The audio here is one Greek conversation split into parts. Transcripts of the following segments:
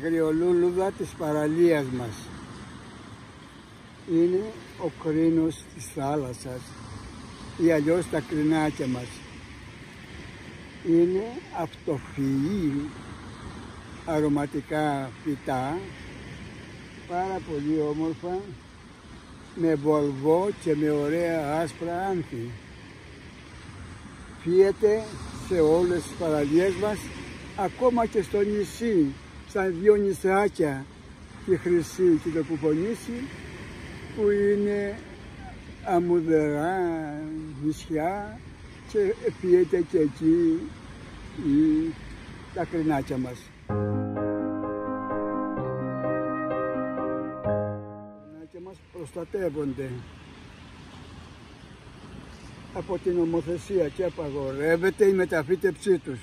αγριολούλουδα της παραλίας μας. Είναι ο κρίνος της θάλασσας ή αλλιώς τα κρινάκια μας. Είναι αυτοφυή αρωματικά φυτά, πάρα πολύ όμορφα, με βολβό και με ωραία άσπρα άνθη. Φύεται σε όλες τις παραλίες μας, ακόμα και στο νησί, στα δύο νησάκια, τη Χρυσή και το Κουπονήσι, που είναι αμμουδερά νησιά και φύεται και εκεί τα κρινάκια μας. Τα κρινάκια μας προστατεύονται από την νομοθεσία και απαγορεύεται η μεταφύτευσή τους.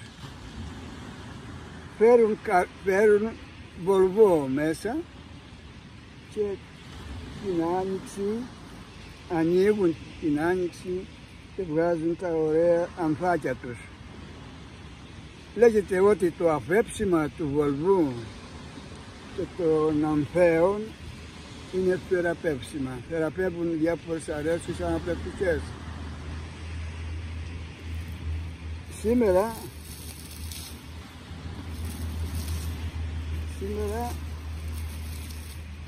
Φέρουν βολβό μέσα και την άνοιξη, ανοίγουν την άνοιξη και βγάζουν τα ωραία ανθάκια τους. Λέγεται ότι το αφέψιμα του βολβού και των ανθέων είναι θεραπεύσιμα. Θεραπεύουν διάφορες αρρώστιες αναπληκτικές. Σήμερα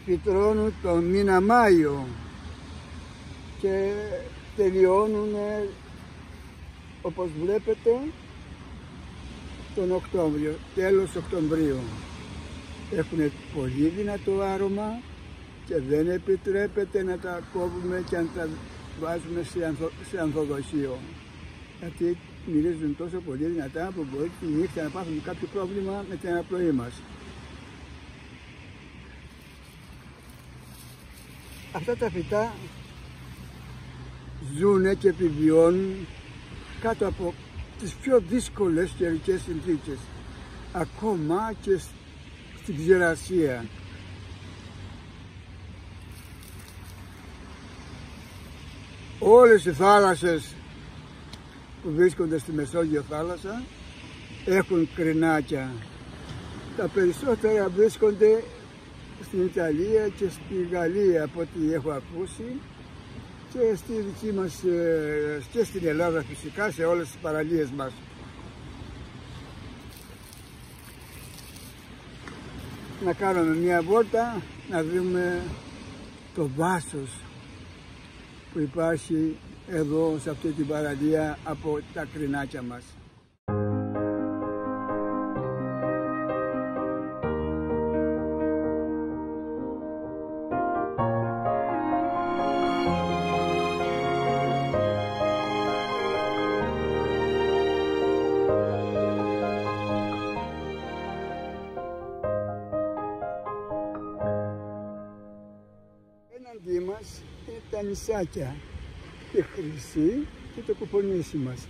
φυτρώνουν τον μήνα Μάιο και τελειώνουν, όπως βλέπετε, τον Οκτώβριο, τέλος Οκτωβρίου. Έχουν πολύ δυνατό άρωμα και δεν επιτρέπεται να τα κόβουμε και να τα βάζουμε σε ανθοδοσείο, γιατί μυρίζουν τόσο πολύ δυνατά που μπορεί τη νύχτα να πάθουμε κάποιο πρόβλημα με την αναπνοή μας. Αυτά τα φυτά ζουνε και επιβιώνουν κάτω από τις πιο δύσκολες καιρικές συνθήκες, ακόμα και στην ξηρασία. Όλες οι θάλασσες που βρίσκονται στη Μεσόγειο θάλασσα έχουν κρινάκια. Τα περισσότερα βρίσκονται στην Ιταλία και στη Γαλλία, από ό,τι έχω ακούσει, και στη δική μας και στην Ελλάδα φυσικά, σε όλες τις παραλίες μας. Να κάνουμε μια βόλτα, να δούμε το δάσος που υπάρχει εδώ σε αυτή την παραλία από τα κρινάκια μας. Έναντί μας είναι τα νησάκια, τη Χρυσή και το Κουπονήσι μας.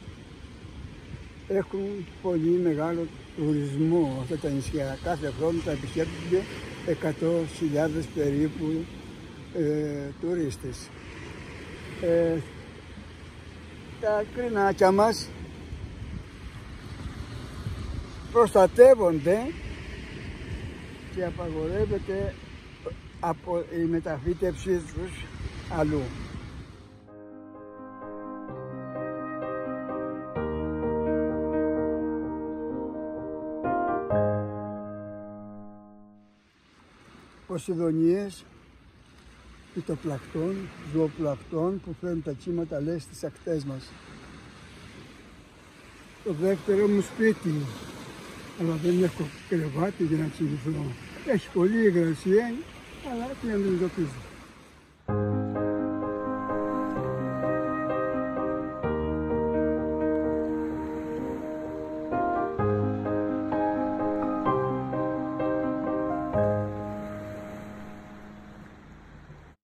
Έχουν πολύ μεγάλο τουρισμό αυτά τα νησιά. Κάθε χρόνο τα επισκέπτονται 100.000 περίπου τουρίστες. Τα κρινάκια μας προστατεύονται και απαγορεύεται από η μεταφύτευσή τους αλλού. Ποσειδονίες, φυτοπλακτών, ζωοπλακτών που φέρνουν τα κύματα, λέει, στις ακτές μας. Το δεύτερο μου σπίτι, αλλά δεν έχω κρεβάτι για να κοιμηθώ. Έχει πολύ υγρασία, αλλά την αντιμετωπίζω.